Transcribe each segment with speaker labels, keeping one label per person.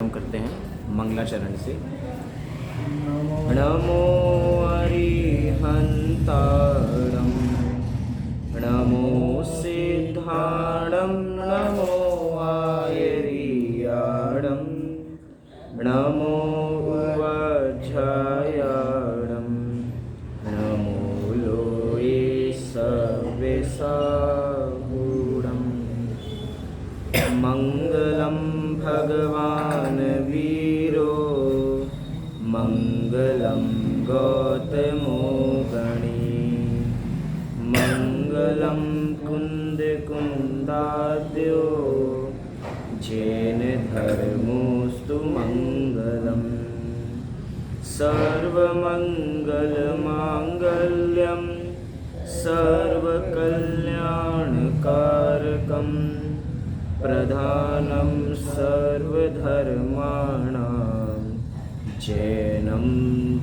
Speaker 1: प्रारंभ करते हैं मंगलाचरण से। नमो अरिहंताणं नमो सिद्धाणं नमो आयर्याणं नमो वज्रायाणं नमो लोये सवेसागुणं मंगलं भगवान् वीरो मंगलं गौतमो गणी मंगलं कुन्दकुन्दाद्यो जैन धर्मोऽस्तु मंगलम् सर्वमंगलमांगल्यं सर्वकल्याणकारकं प्रधानं सर्वधर्माणां जैनं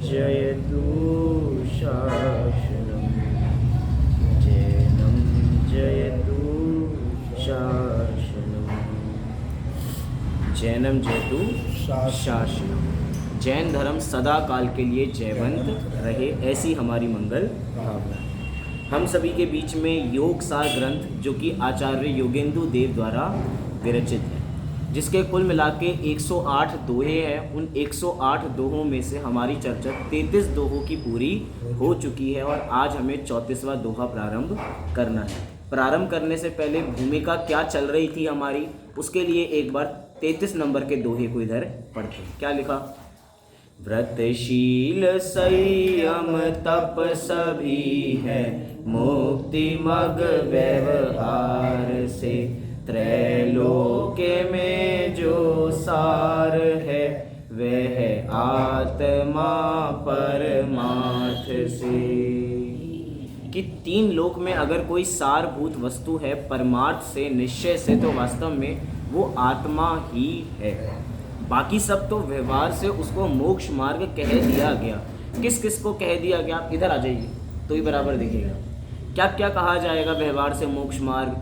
Speaker 1: जयतु शासनं जैनं जयतु शासनं जैनम जयतु शासनम। जैन धर्म सदा काल के लिए जयवंत रहे, ऐसी हमारी मंगल भावना। हम सभी के बीच में योग सार ग्रंथ जो कि आचार्य योगेंदु देव द्वारा विरचित है, जिसके कुल मिला के 108 दोहे हैं। उन 108 दोहों में से हमारी चर्चा 33 दोहों की पूरी हो चुकी है और आज हमें 34वां दोहा प्रारंभ करना है। प्रारंभ करने से पहले भूमिका क्या चल रही थी हमारी, उसके लिए एक बार 33 नंबर के दोहे को इधर पढ़ते हैं। क्या लिखा? व्रतशील संयम तप सभी है, मुक्ति मग व्यवहार से, त्रैलोक्य में जो सार है, वह आत्मा परमार्थ से। कि 3 लोक में अगर कोई सारभूत वस्तु है परमार्थ से, निश्चय से, तो वास्तव में वो आत्मा ही है। बाकी सब तो व्यवहार से उसको मोक्ष मार्ग कह दिया गया। किस किस को कह दिया गया? आप इधर आ जाइए तो ही बराबर दिखेगा। क्या क्या कहा जाएगा व्यवहार से मोक्ष मार्ग?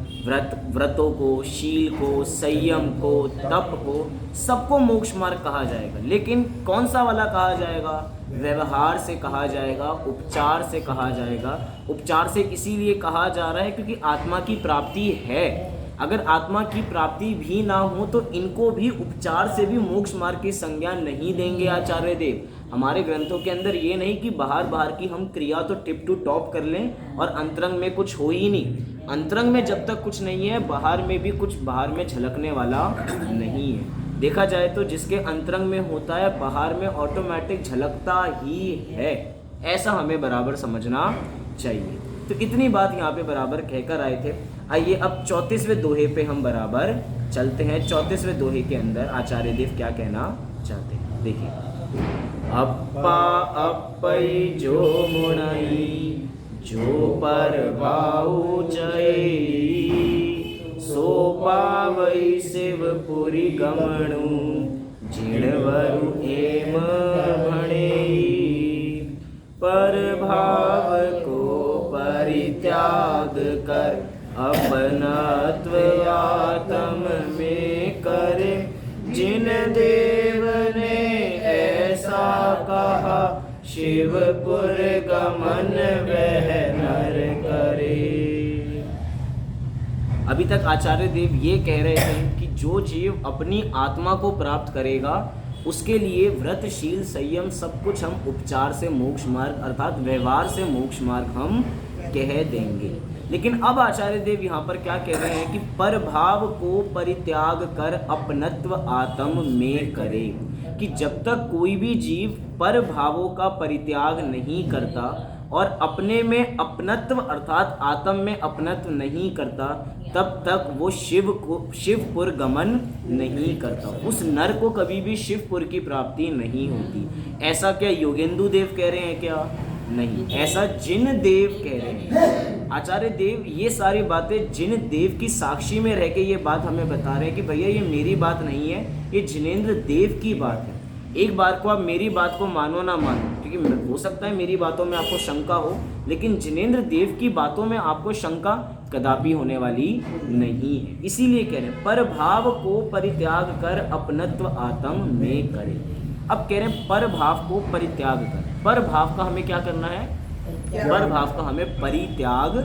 Speaker 1: व्रतों को, शील को, संयम को, तप को, सबको मोक्ष मार्ग कहा जाएगा। लेकिन कौन सा वाला कहा जाएगा? व्यवहार से कहा जाएगा, उपचार से कहा जाएगा। उपचार से इसीलिए कहा जा रहा है क्योंकि आत्मा की प्राप्ति है। अगर आत्मा की प्राप्ति भी ना हो तो इनको भी उपचार से भी मोक्ष मार्ग की संज्ञा नहीं देंगे आचार्य देव। हमारे ग्रंथों के अंदर ये नहीं कि बाहर की हम क्रिया तो टिप टू टॉप कर लें और अंतरंग में कुछ हो ही नहीं। अंतरंग में जब तक कुछ नहीं है, बाहर में भी कुछ बाहर में झलकने वाला नहीं है। देखा जाए तो जिसके अंतरंग में होता है बाहर में ऑटोमेटिक झलकता ही है। ऐसा हमें बराबर समझना चाहिए। तो इतनी बात यहाँ पे बराबर कहकर आए थे। आइए अब 34वें दोहे पे हम बराबर चलते हैं। 34वें दोहे के अंदर आचार्य देव क्या कहना चाहते हैं, देखिए। अप्पा अप्पई जो मुणई जो पर भाऊ जई, सो पावई शिवपुरी गमणु जिणवरु एम भणेई। पर भाव को परित्याग कर अपनत्व आत्म में करे, जिन देव ने ऐसा कहा शिवपुर गमन वह नर करे। अभी तक आचार्य देव ये कह रहे थे कि जो जीव अपनी आत्मा को प्राप्त करेगा उसके लिए व्रतशील संयम सब कुछ हम उपचार से मोक्ष मार्ग अर्थात व्यवहार से मोक्ष मार्ग हम कह देंगे। लेकिन अब आचार्य देव यहाँ पर क्या कह रहे हैं कि परभाव को परित्याग कर अपनत्व आत्म में करे। कि जब तक कोई भी जीव परभावों का परित्याग नहीं करता और अपने में अपनत्व अर्थात आत्म में अपनत्व नहीं करता, तब तक वो शिवपुर गमन नहीं करता। उस नर को कभी भी शिवपुर की प्राप्ति नहीं होती। ऐसा क्या योगेंदु देव कह रहे हैं क्या? नहीं, ऐसा जिन देव कह रहे हैं। आचार्य देव ये सारी बातें जिन देव की साक्षी में रह के ये बात हमें बता रहे हैं कि भैया ये मेरी बात नहीं है, ये जिनेंद्र देव की बात है। एक बार को आप मेरी बात को मानो ना मानो, ठीक क्योंकि हो सकता है मेरी बातों में आपको शंका हो, लेकिन जिनेंद्र देव की बातों में आपको शंका कदापि होने वाली नहीं है। इसीलिए कह रहे हैं पर भाव को परित्याग कर अपनत्व आत्म में करे। अब कह रहे हैं पर भाव को परित्याग कर, पर भाव का हमें क्या करना है, पर भाव का हमें परित्याग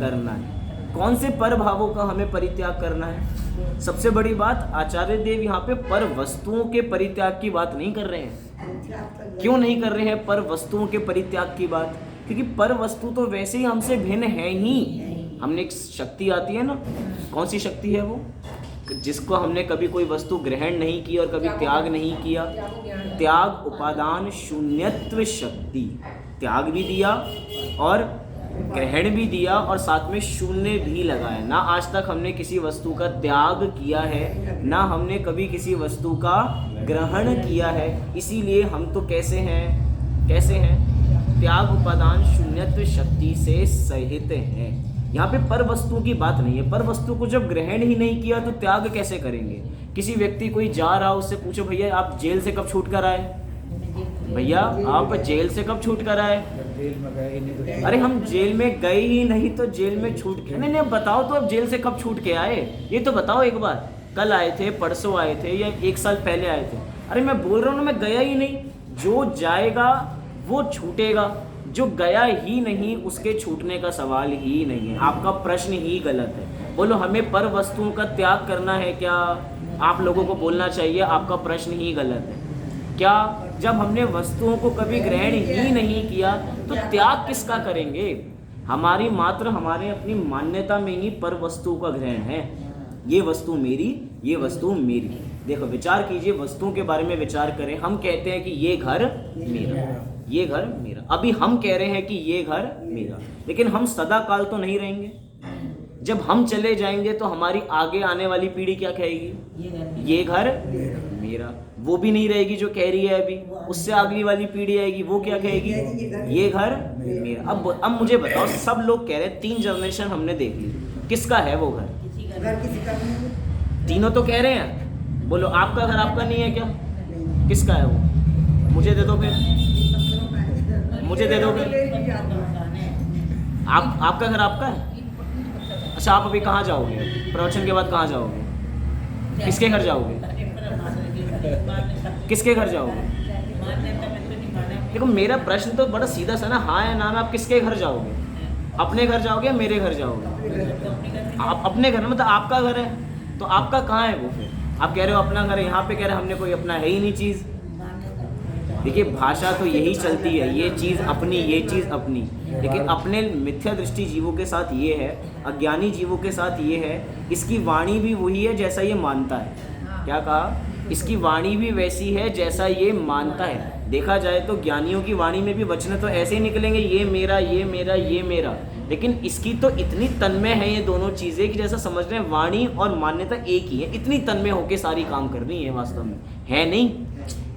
Speaker 1: करना है। कौन से पर भावों का हमें परित्याग करना है? सबसे बड़ी बात, आचार्य देव यहाँ पे पर वस्तुओं के परित्याग की बात नहीं कर रहे हैं। क्यों नहीं कर रहे हैं पर वस्तुओं के परित्याग की बात? क्योंकि पर वस्तु तो वैसे ही हमसे भिन्न है ही। हमने एक शक्ति आती है ना, कौन सी शक्ति है वो, जिसको हमने कभी कोई वस्तु ग्रहण नहीं की और कभी त्याग नहीं किया। त्याग उपादान शून्यत्व शक्ति, त्याग भी दिया और ग्रहण भी दिया और साथ में शून्य भी लगाया। ना आज तक हमने किसी वस्तु का त्याग किया है, ना हमने कभी किसी वस्तु का ग्रहण किया है। इसीलिए हम तो कैसे हैं, कैसे हैं? त्याग उपादान शून्यत्व शक्ति से सहित हैं। यहाँ पे पर वस्तुओं की बात नहीं है। पर वस्तु को जब ग्रहण ही नहीं किया तो त्याग कैसे करेंगे? किसी व्यक्ति कोई जा रहा, उससे पूछो भैया आप जेल से कब छूट कर आए? भैया आप जेल से कब छूट कर आए? अरे हम जेल में गए ही नहीं तो जेल में छूट के, नहीं बताओ तो अब जेल से कब छूट के आए, ये तो बताओ एक बार। कल आए थे, परसों आए थे या 1 साल पहले आए थे? अरे मैं बोल रहा हूँ ना, मैं गया ही नहीं। जो जाएगा वो छूटेगा, जो गया ही नहीं उसके छूटने का सवाल ही नहीं है। आपका प्रश्न ही गलत है। बोलो हमें पर वस्तुओं का त्याग करना है क्या? आप लोगों को बोलना चाहिए आपका प्रश्न ही गलत है। क्या जब हमने वस्तुओं को कभी ग्रहण ही नहीं किया तो त्याग किसका करेंगे? हमारी मात्र हमारे अपनी मान्यता में ही पर वस्तु का ग्रहण है। ये वस्तु मेरी, ये वस्तु मेरी। देखो विचार कीजिए, वस्तुओं के बारे में विचार करें। हम कहते हैं कि ये घर मेरा, ये घर मेरा। अभी हम कह रहे हैं कि ये घर मेरा, लेकिन हम सदा काल तो नहीं रहेंगे। जब हम चले जाएंगे तो हमारी आगे आने वाली पीढ़ी क्या कहेगी? ये घर मेरा। वो भी नहीं रहेगी जो कह रही है अभी। उससे अगली वाली पीढ़ी आएगी, वो क्या कहेगी? ये घर मेरा। अब मुझे बताओ, सब लोग कह रहे हैं 3 जनरेशन हमने देख ली, किसका है वो घर? तीनों तो कह रहे हैं। बोलो आपका घर आपका नहीं है क्या? किसका है वो? मुझे दे दो फिर, मुझे दे दो फिर। आपका घर आपका है? अच्छा आप अभी कहाँ जाओगे? प्रवचन के बाद कहाँ जाओगे? किसके घर जाओगे? किसके घर जाओगे? देखो मेरा प्रश्न तो बड़ा सीधा सा ना, हाँ या ना में। आप किसके घर जाओगे? अपने घर जाओगे या मेरे घर जाओगे? आप अपने घर, मतलब आपका घर है तो आपका कहाँ है वो? फिर आप कह रहे हो अपना घर है, यहाँ पे कह रहे हैं हमने कोई अपना है ही नहीं चीज़। देखिए भाषा तो यही चलती है, ये चीज़ अपनी, ये चीज़ अपनी। लेकिन अपने मिथ्या दृष्टि जीवों के साथ ये है, अज्ञानी जीवों के साथ ये है, इसकी वाणी भी वही है जैसा ये मानता है। क्या कहा? इसकी वाणी भी वैसी है जैसा ये मानता है। देखा जाए तो ज्ञानियों की वाणी में भी वचन तो ऐसे ही निकलेंगे, ये मेरा, ये मेरा, ये मेरा। लेकिन इसकी तो इतनी तन्मय है ये दोनों चीज़ें कि जैसा समझ रहे हैं वाणी और मान्यता एक ही है। इतनी तन्मय होकर सारी काम कर रही है, वास्तव में है नहीं।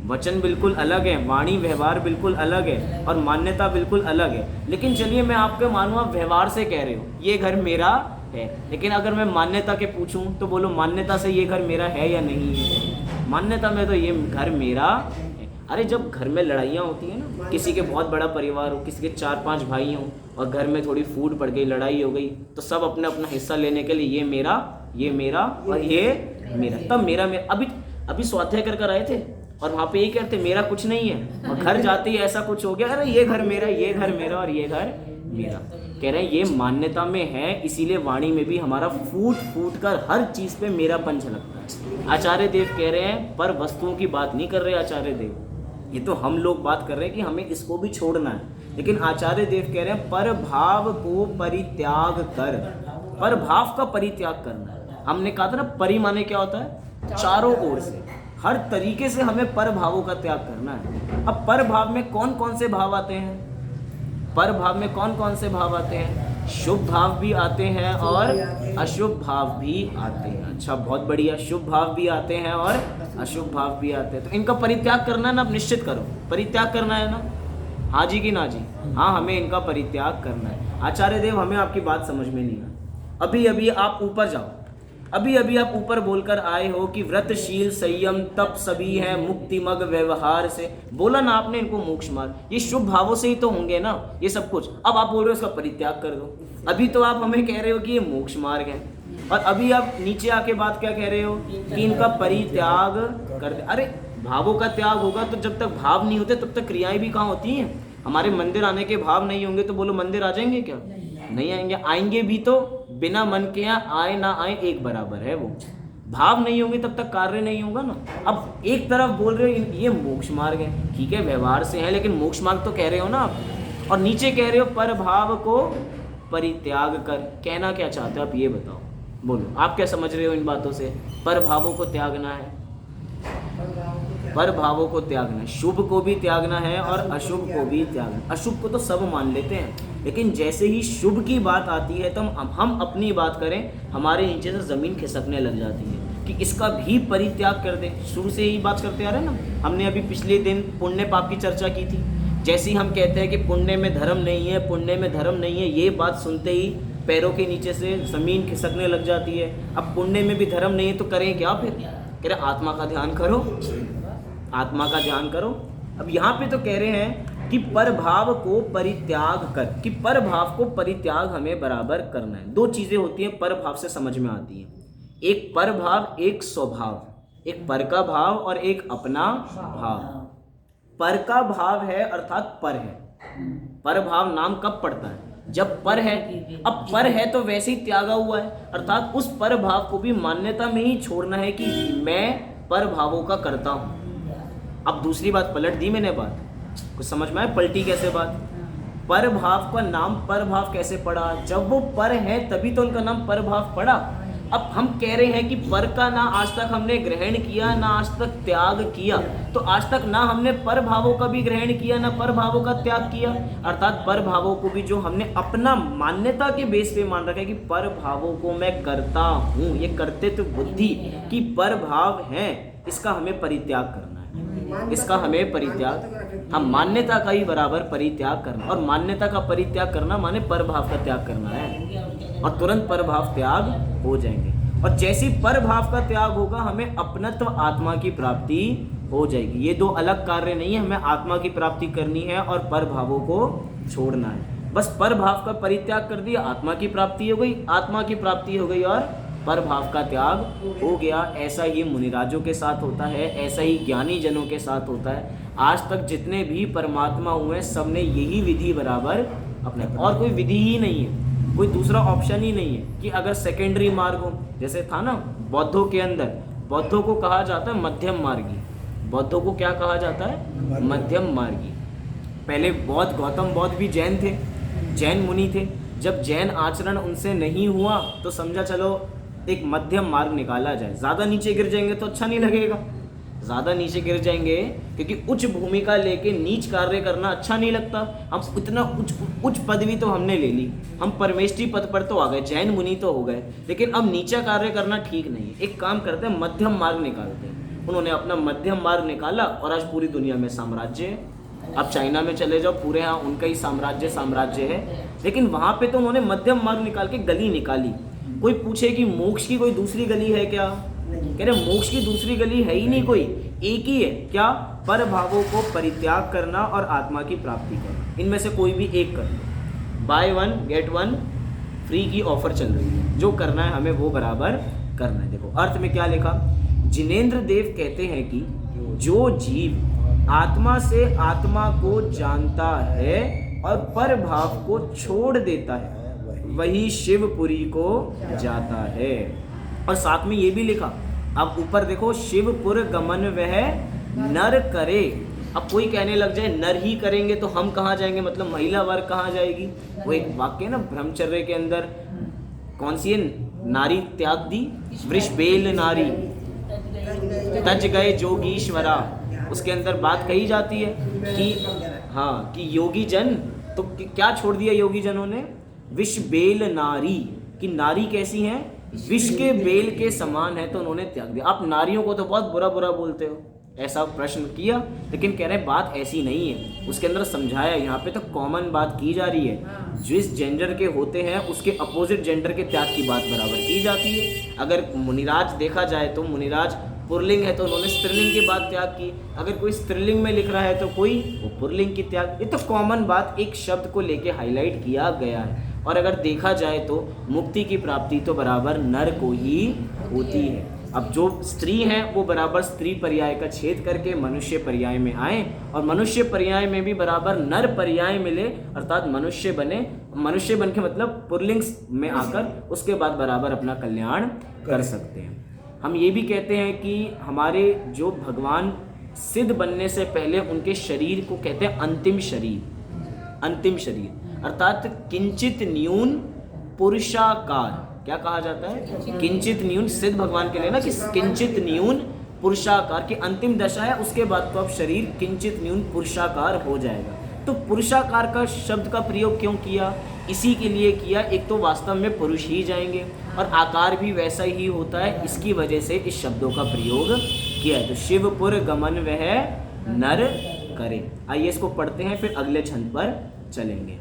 Speaker 1: वचन बिल्कुल अलग है, वाणी व्यवहार बिल्कुल अलग है और मान्यता बिल्कुल अलग है। लेकिन चलिए मैं आपको मानूँ, आप व्यवहार से कह रहे हो ये घर मेरा है, लेकिन अगर मैं मान्यता के पूछूं तो बोलो मान्यता से ये घर मेरा है या नहीं है? मान्यता में तो ये घर मेरा है। अरे जब घर में लड़ाइयाँ होती हैं ना, किसी के बहुत बड़ा परिवार हो, किसी के 4-5 भाई हों और घर में थोड़ी फूट पड़ गई, लड़ाई हो गई, तो सब अपने अपना हिस्सा लेने के लिए ये मेरा, ये मेरा और ये मेरा। तब मेरा अभी स्वाध्याय कर आए थे और वहाँ पे ये कहते मेरा कुछ नहीं है, और घर जाते ही ऐसा कुछ हो गया, अरे ये घर मेरा, ये घर मेरा और ये घर मेरा। कह रहे हैं ये मान्यता में है, इसीलिए वाणी में भी हमारा फूट कर हर चीज़ पे मेरा पंच लगता है। आचार्य देव कह रहे हैं पर वस्तुओं की बात नहीं कर रहे आचार्य देव, ये तो हम लोग बात कर रहे हैं कि हमें इसको भी छोड़ना है। लेकिन आचार्य देव कह रहे हैं पर भाव को परित्याग कर, पर भाव का परित्याग करना है। हमने कहा था ना परि माने क्या होता है? चारों ओर से, हर तरीके से हमें पर भावों का त्याग करना है। अब पर भाव में कौन कौन से भाव आते हैं? पर भाव में कौन कौन से भाव आते हैं? शुभ भाव भी आते हैं और अशुभ भाव भी आते हैं। अच्छा बहुत बढ़िया, शुभ भाव भी आते हैं और अशुभ भाव भी आते हैं। तो इनका परित्याग करना है ना, आप निश्चित करो परित्याग करना है ना, हाँ जी कि ना जी? हाँ हमें इनका परित्याग करना है। आचार्य देव हमें आपकी बात समझ में नहीं आ। अभी आप ऊपर जाओ, अभी अभी आप ऊपर बोलकर आए हो कि व्रतशील संयम तप सभी है मुक्ति मग व्यवहार से, बोला ना आपने इनको मोक्ष मार्ग, ये शुभ भावों से ही तो होंगे ना ये सब कुछ। अब आप बोल रहे हो इसका परित्याग कर दो, अभी तो आप हमें कह रहे हो कि ये मोक्ष मार्ग है, और अभी आप नीचे आके बात क्या कह रहे हो कि इनका परित्याग कर दे। अरे भावों का त्याग होगा तो जब तक भाव नहीं होते तब तक क्रियाएं भी कहाँ होती हैं। हमारे मंदिर आने के भाव नहीं होंगे तो बोलो मंदिर आ जाएंगे क्या? नहीं आएंगे। आएंगे भी तो बिना मन के, यहाँ आए ना आए एक बराबर है। वो भाव नहीं होंगे तब तक कार्य नहीं होगा ना। अब एक तरफ बोल रहे हो ये मोक्ष मार्ग है, ठीक है व्यवहार से है, लेकिन मोक्ष मार्ग तो कह रहे हो ना आप, और नीचे कह रहे हो पर भाव को परित्याग कर। कहना क्या चाहते हो आप ये बताओ, बोलो आप क्या समझ रहे हो इन बातों से? पर भावों को त्यागना है, पर भावों को त्यागना है, शुभ को भी त्यागना है और अशुभ को भी त्यागना। अशुभ को तो सब मान लेते हैं, लेकिन जैसे ही शुभ की बात आती है तो हम अपनी बात करें, हमारे नीचे से जमीन खिसकने लग जाती है कि इसका भी परित्याग कर दें। शुरू से ही बात करते आ रहे हैं ना। हमने अभी पिछले दिन पुण्य पाप की चर्चा की थी। जैसे ही हम कहते हैं कि पुण्य में धर्म नहीं है, पुण्य में धर्म नहीं है, ये बात सुनते ही पैरों के नीचे से जमीन खिसकने लग जाती है। अब पुण्य में भी धर्म नहीं है तो करें क्या फिर? कह रहे आत्मा का ध्यान करो, आत्मा का ध्यान करो। अब यहाँ पे तो कह रहे हैं कि परभाव को परित्याग कर, कि परभाव को परित्याग हमें बराबर करना है। दो चीजें होती हैं परभाव से समझ में आती हैं, एक परभाव एक स्वभाव, एक पर का भाव और एक अपना भाव। पर का भाव है अर्थात पर है, पर भाव नाम कब पड़ता है? जब पर है। अब पर है तो वैसे ही त्यागा हुआ है, अर्थात उस पर भाव को भी मान्यता में ही छोड़ना है कि मैं पर भावों का करता हूं। अब दूसरी बात पलट दी मैंने, बात कुछ समझ में आए? पलटी कैसे बात? पर भाव का नाम पर भाव कैसे पड़ा? जब वो पर है तभी तो उनका नाम पर भाव पड़ा। अब हम कह रहे हैं कि पर का ना आज तक हमने ग्रहण किया ना आज तक त्याग किया, तो आज तक ना हमने पर भावों का भी ग्रहण किया ना पर भावों का त्याग किया, अर्थात पर भावों को भी जो हमने अपना मान्यता के बेस पे मान रखा है कि पर भावों को मैं करता हूँ, ये करते तो बुद्धि की पर भाव है, इसका हमें परित्याग करना है, इसका हमें परित्याग, हम मान्यता का ही बराबर परित्याग करना। और मान्यता का परित्याग करना माने पर भाव का त्याग करना है, और तुरंत पर भाव त्याग हो जाएंगे। और जैसी पर भाव का त्याग होगा हमें अपनत्व आत्मा की प्राप्ति हो जाएगी। ये दो अलग कार्य नहीं है, हमें आत्मा की प्राप्ति करनी है और पर भावों को छोड़ना है। बस पर भाव का परित्याग कर दिया, आत्मा की प्राप्ति हो गई, आत्मा की प्राप्ति हो गई और पर भाव का त्याग हो गया। ऐसा ही मुनिराजों के साथ होता है, ऐसा ही ज्ञानी जनों के साथ होता है। आज तक जितने भी परमात्मा हुए सबने यही विधि बराबर अपने, और कोई विधि ही नहीं है, कोई दूसरा ऑप्शन ही नहीं है कि अगर सेकेंडरी मार्ग हो, जैसे था ना बौद्धों के अंदर, बौद्धों को कहा जाता है मध्यम मार्गी। बौद्धों को क्या कहा जाता है? मध्यम मार्गी। पहले बौद्ध, गौतम बौद्ध भी जैन थे, जैन मुनि थे। जब जैन आचरण उनसे नहीं हुआ तो समझा चलो एक मध्यम मार्ग निकाला जाए। ज़्यादा नीचे गिर जाएंगे तो अच्छा नहीं लगेगा, ज़्यादा नीचे गिर जाएंगे क्योंकि उच्च भूमिका लेके नीच कार्य करना अच्छा नहीं लगता। हम इतना उच्च पदवी तो हमने ले ली, हम परमेष्ठी पद पर तो आ गए, जैन मुनि तो हो गए, लेकिन अब नीचा कार्य करना ठीक नहीं है। एक काम करते हैं, मध्यम मार्ग निकालते हैं। उन्होंने अपना मध्यम मार्ग निकाला और आज पूरी दुनिया में साम्राज्य है। अब चाइना में चले जाओ, पूरे यहाँ उनका ही साम्राज्य है, लेकिन वहाँ पे तो उन्होंने मध्यम मार्ग निकाल के गली निकाली। कोई पूछे कि मोक्ष की कोई दूसरी गली है क्या? कह रहे मोक्ष की दूसरी गली है ही नहीं, कोई एक ही है। क्या? पर भावों को परित्याग करना और आत्मा की प्राप्ति करना, इनमें से कोई भी एक कर लो। बाय 1 गेट 1 फ्री की ऑफर चल रही है, जो करना है हमें वो बराबर करना है। देखो अर्थ में क्या लिखा, जिनेंद्र देव कहते हैं कि जो जीव आत्मा से आत्मा को जानता है और पर भाव को छोड़ देता है वही शिवपुरी को जाता है। और साथ में ये भी लिखा, अब ऊपर देखो, शिवपुर गमन वह नर करे। अब कोई कहने लग जाए नर ही करेंगे तो हम कहाँ जाएंगे, मतलब महिला वर्ग कहाँ जाएगी? वो एक वाक्य है ना ब्रह्मचर्य के अंदर, कौन सी है? नारी त्याग दी वृषबेल नारी तज गए जोगीश्वरा। उसके अंदर बात कही जाती है कि हाँ, कि योगी जन तो क्या छोड़ दिया योगी जनों ने? विष बेल नारी, कि नारी कैसी है? विष के बेल के समान है, तो उन्होंने त्याग दिया। आप नारियों को तो बहुत बुरा बुरा बोलते हो, ऐसा प्रश्न किया, लेकिन कह रहे हैं बात ऐसी नहीं है। उसके अंदर समझाया, यहाँ पे तो कॉमन बात की जा रही है, जिस जेंडर के होते हैं उसके अपोजिट जेंडर के त्याग की बात बराबर की जाती है। अगर मुनिराज देखा जाए तो मुनिराज पुरलिंग है तो उन्होंने स्त्रीलिंग की बात त्याग की, अगर कोई स्त्रीलिंग में लिख रहा है तो कोई वो पुरलिंग की त्याग। ये तो कॉमन बात एक शब्द को लेके हाईलाइट किया गया है। और अगर देखा जाए तो मुक्ति की प्राप्ति तो बराबर नर को ही होती है। अब जो स्त्री हैं वो बराबर स्त्री पर्याय का छेद करके मनुष्य पर्याय में आए, और मनुष्य पर्याय में भी बराबर नर पर्याय मिले, अर्थात मनुष्य बने। मनुष्य बन के मतलब पुरलिंग में आकर उसके बाद बराबर अपना कल्याण कर सकते हैं। हम ये भी कहते हैं कि हमारे जो भगवान सिद्ध बनने से पहले उनके शरीर को कहते हैं अंतिम शरीर। अंतिम शरीर अर्थात किंचित न्यून पुरुषाकार, क्या कहा जाता है? किंचित न्यून, सिद्ध भगवान के लिए ना कि किंचित न्यून पुरुषाकार की अंतिम दशा है, उसके बाद तो अब शरीर किंचित न्यून पुरुषाकार हो जाएगा। तो पुरुषाकार का शब्द का प्रयोग क्यों किया? इसी के लिए किया, एक तो वास्तव में पुरुष ही जाएंगे और आकार भी वैसा ही होता है, इसकी वजह से इस शब्दों का प्रयोग किया है। तो शिवपुर गमन वह नर करे। आइए इसको पढ़ते हैं, फिर अगले छंद पर चलेंगे।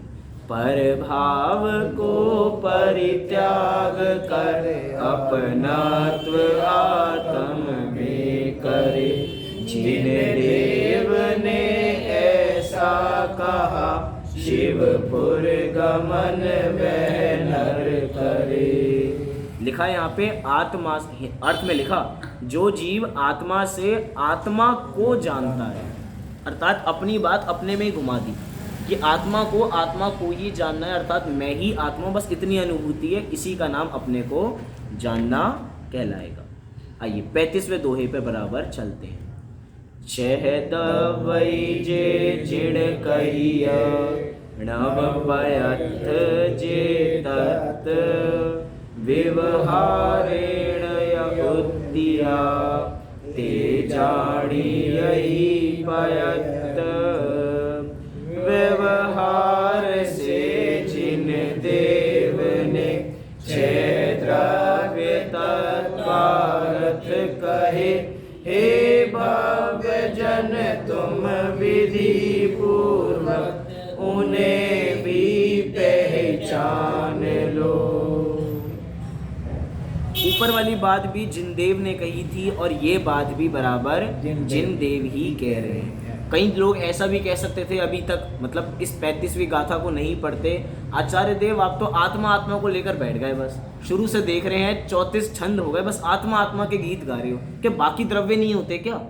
Speaker 1: पर भाव को परित्याग कर अपनात्व आत्म में करे, जिन देव ने ऐसा कहा शिवपुर गमन वह नर करे। लिखा है यहाँ पे आत्मा, अर्थ में लिखा जो जीव आत्मा से आत्मा को जानता है, अर्थात अपनी बात अपने में ही घुमा दी कि आत्मा को ही जानना है, अर्थात मैं ही आत्मा, बस इतनी अनुभूति है, इसी का नाम अपने को जानना कहलाएगा। आइए 35वें दोहे पे बराबर चलते हैं। छह दवई जे जिण कहिया नव पयथ जे तत् व्यवहारेण उद्दिया ते जानी यही पयत। व्यवहार से जिन देव ने छह द्रव्य तत्पारथ कहे, हे भव्य जन तुम विधि पूर्वक उन्हें भी पहचान लो। ऊपर वाली बात भी जिनदेव ने कही थी और ये बात भी बराबर जिनदेव ही कह रहे हैं। कई लोग ऐसा भी कह सकते थे अभी तक, मतलब इस 35वीं गाथा को नहीं पढ़ते, आचार्य देव आप तो आत्मा आत्मा को लेकर बैठ गए, बस शुरू से देख रहे हैं 34 छंद हो गए, बस आत्मा आत्मा के गीत गा रहे हो। क्या बाकी द्रव्य नहीं होते क्या?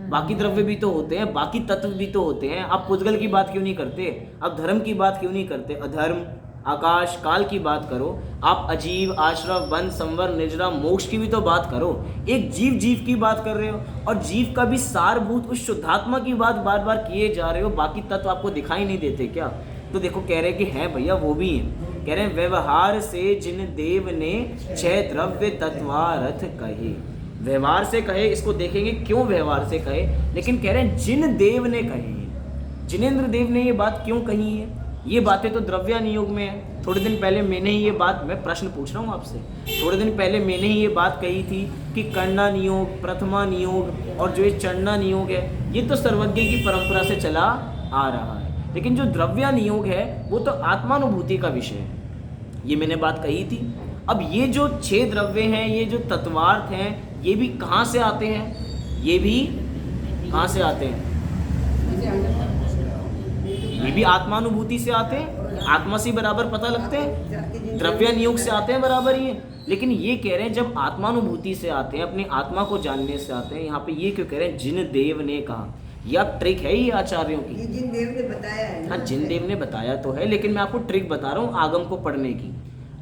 Speaker 1: बाकी द्रव्य भी तो होते हैं, बाकी तत्व भी तो होते हैं। आप पुद्गल की बात क्यों नहीं करते? आप धर्म की बात क्यों नहीं करते? अधर्म, आकाश, काल की बात करो। आप अजीव, आश्रव, वन, संवर, निर्जरा, मोक्ष की भी तो बात करो। एक जीव की बात कर रहे हो और जीव का भी सारभूत उस शुद्धात्मा की बात बार बार किए जा रहे हो, बाकी तत्व आपको दिखाई नहीं देते क्या? तो देखो कह रहे कि हैं भैया, वो भी हैं। कह रहे हैं व्यवहार से जिन देव ने छह द्रव्य तत्वारथ कहे। व्यवहार से कहे, इसको देखेंगे क्यों व्यवहार से कहे, लेकिन कह रहे हैं जिन देव ने कहे। जिनेंद्र देव ने ये बात क्यों कही है? ये बातें तो द्रव्यानुयोग में है। थोड़े दिन पहले मैंने ही ये बात, मैं प्रश्न पूछ रहा हूँ आपसे, थोड़े दिन पहले मैंने ही ये बात कही थी कि कर्णा नियोग, प्रथमा नियोग और जो ये चरणा नियोग है, ये तो सर्वज्ञ की परंपरा से चला आ रहा है, लेकिन जो द्रव्यानुयोग है वो तो आत्मानुभूति का विषय है। ये मैंने बात कही थी। अब ये जो 6 द्रव्य हैं, ये जो तत्वार्थ हैं, ये भी कहाँ से आते हैं? ये भी कहाँ से आते हैं? ये भी आत्मानुभूति से आते हैं, आत्मा से बराबर पता लगते हैं, द्रव्यानुयोग से आते हैं बराबर ये। लेकिन ये कह रहे हैं जब आत्मानुभूति से आते हैं, अपनी आत्मा को जानने से आते हैं, यहाँ पे ये क्यों कह रहे हैं जिन देव ने कहा? यह ट्रिक है ये आचार्यों की।
Speaker 2: जिन देव ने बताया है।
Speaker 1: हाँ, जिन देव ने बताया तो है, लेकिन मैं आपको ट्रिक बता रहा हूँ आगम को पढ़ने की।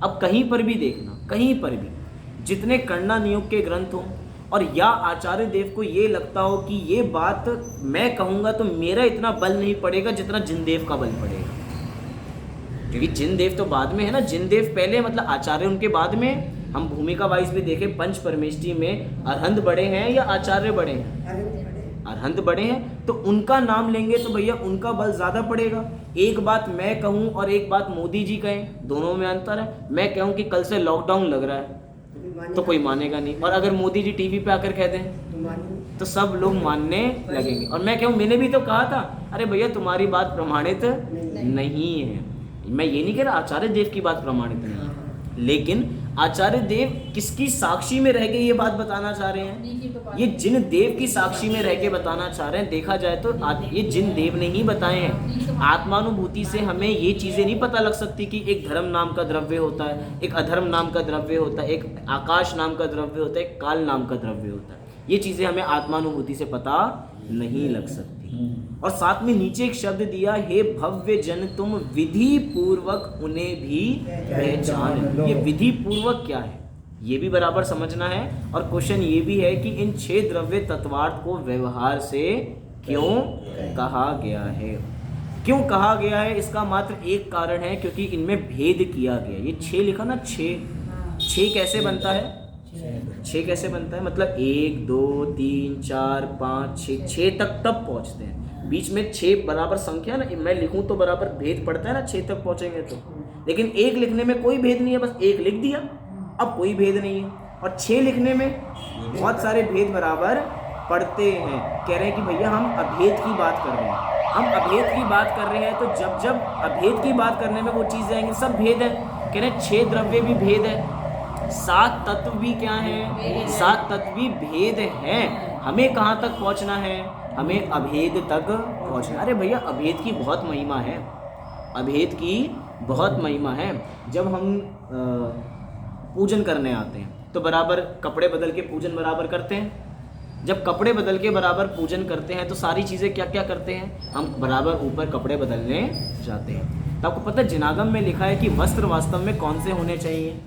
Speaker 1: अब कहीं पर भी देखना, कहीं पर भी जितने कर्णा नियोग के ग्रंथ हों और या आचार्य देव को ये लगता हो कि ये बात मैं कहूँगा तो मेरा इतना बल नहीं पड़ेगा जितना जिनदेव का बल पड़ेगा, क्योंकि जिनदेव तो बाद में है ना, जिनदेव पहले, मतलब आचार्य उनके बाद में। हम भूमिका वाइज भी देखें, पंच परमेष्टि में अरहंत बड़े हैं या आचार्य बड़े हैं? अरहंत बड़े हैं, तो उनका नाम लेंगे तो भैया उनका बल ज़्यादा पड़ेगा। एक बात मैं कहूँ और एक बात मोदी जी कहें, दोनों में अंतर है। मैं कहूँ कि कल से लॉकडाउन लग रहा है तो कोई मानेगा नहीं, और अगर मोदी जी टीवी पे आकर कह दें तो सब लोग मानने लगेंगे। और मैं कहूँ मैंने भी तो कहा था, अरे भैया तुम्हारी बात प्रमाणित नहीं है। मैं ये नहीं कह रहा आचार्य देव की बात प्रमाणित नहीं है, लेकिन आचार्य देव किसकी साक्षी में रह के ये बात बताना चाह रहे हैं? ये जिन देव की साक्षी में रह के बताना चाह रहे हैं, देखा जाए तो ये जिन देव ने ही बताए हैं। आत्मानुभूति से हमें ये चीज़ें नहीं पता लग सकती कि एक धर्म नाम का द्रव्य होता है, एक अधर्म नाम का द्रव्य होता है, एक आकाश नाम का द्रव्य होता है, एक काल नाम का द्रव्य होता है। ये चीज़ें हमें आत्मानुभूति से पता नहीं लग सकती। और साथ में नीचे एक शब्द दिया, हे भव्य जन तुम विधि पूर्वक उन्हें भी पहचान लो। ये विधि पूर्वक क्या है ये भी बराबर समझना है। और क्वेश्चन ये भी है कि इन 6 द्रव्य तत्वार्थ को व्यवहार से क्यों कहा गया है? क्यों कहा गया है इसका मात्र एक कारण है, क्योंकि इनमें भेद किया गया। ये 6 लिखा ना, 6 कैसे बनता है? 6 कैसे बनता है? मतलब 1 2 3 4 5 6 तक तब पहुंचते हैं। बीच में 6 बराबर संख्या ना, मैं लिखूं तो बराबर भेद पड़ता है ना, 6 तक पहुंचेंगे तो। लेकिन 1 लिखने में कोई भेद नहीं है, बस 1 लिख दिया, अब कोई भेद नहीं है। और 6 लिखने में बहुत सारे भेद बराबर पड़ते हैं। कह रहे हैं कि भैया हम अभेद की बात कर रहे हैं, हम अभेद की बात कर रहे हैं, तो जब जब अभेद की बात करने में वो चीज़ आएंगी सब भेद है। कह रहे हैं 6 द्रव्य भी भेद है, 7 तत्व भी क्या है? 7 तत्व भी भेद है। हमें कहाँ तक पहुँचना है? हमें अभेद तक पहुँचना। अरे भैया अभेद की बहुत महिमा है, अभेद की बहुत महिमा है। जब हम पूजन करने आते हैं तो बराबर कपड़े बदल के पूजन बराबर करते हैं। जब कपड़े बदल के बराबर पूजन करते हैं तो सारी चीज़ें क्या क्या करते हैं? हम बराबर ऊपर कपड़े बदलने जाते हैं। तो आपको पता है जिनागम में लिखा है कि वस्त्र वास्तव में कौन से होने चाहिए?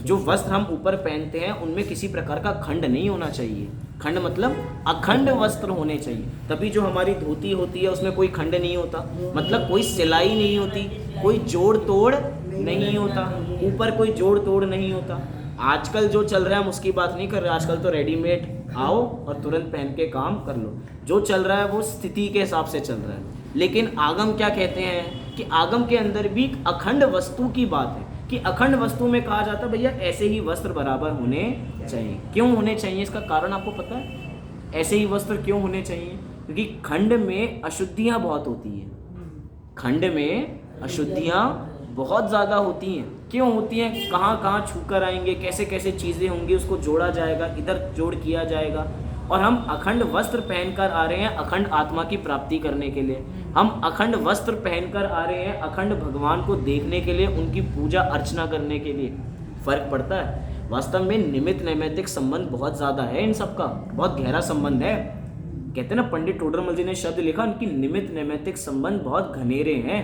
Speaker 1: जो वस्त्र हम ऊपर पहनते हैं उनमें किसी प्रकार का खंड नहीं होना चाहिए। खंड मतलब अखंड वस्त्र होने चाहिए। तभी जो हमारी धोती होती है उसमें कोई खंड नहीं होता, मतलब कोई सिलाई नहीं होती, कोई जोड़ तोड़ नहीं होता, ऊपर कोई जोड़ तोड़ नहीं होता। आजकल जो चल रहा है हम उसकी बात नहीं कर रहे, आजकल तो रेडीमेड आओ और तुरंत पहन के काम कर लो। जो चल रहा है वो स्थिति के हिसाब से चल रहा है। लेकिन आगम क्या कहते हैं कि आगम के अंदर भी अखंड वस्तु की बात है, कि अखंड वस्तु में कहा जाता है भैया ऐसे ही वस्त्र बराबर होने चाहिए। क्यों होने चाहिए इसका कारण आपको पता है? ऐसे ही वस्त्र क्यों होने चाहिए? क्योंकि खंड में अशुद्धियाँ बहुत होती हैं, खंड में अशुद्धियाँ बहुत ज़्यादा होती हैं। क्यों होती हैं? कहाँ कहाँ छू कर आएंगे, कैसे कैसे चीज़ें होंगी, उसको जोड़ा जाएगा, इधर जोड़ किया जाएगा। और हम अखंड वस्त्र पहनकर आ रहे हैं अखंड आत्मा की प्राप्ति करने के लिए। हम अखंड वस्त्र पहनकर आ रहे हैं अखंड भगवान को देखने के लिए, उनकी पूजा अर्चना करने के लिए। फर्क पड़ता है। वास्तव में निमित्त नैमित्तिक संबंध बहुत ज़्यादा है, इन सब का बहुत गहरा संबंध है। कहते हैं ना, पंडित टोडरमल जी ने शब्द लिखा, उनकी निमित्त नैमित्तिक संबंध बहुत घनेरे हैं।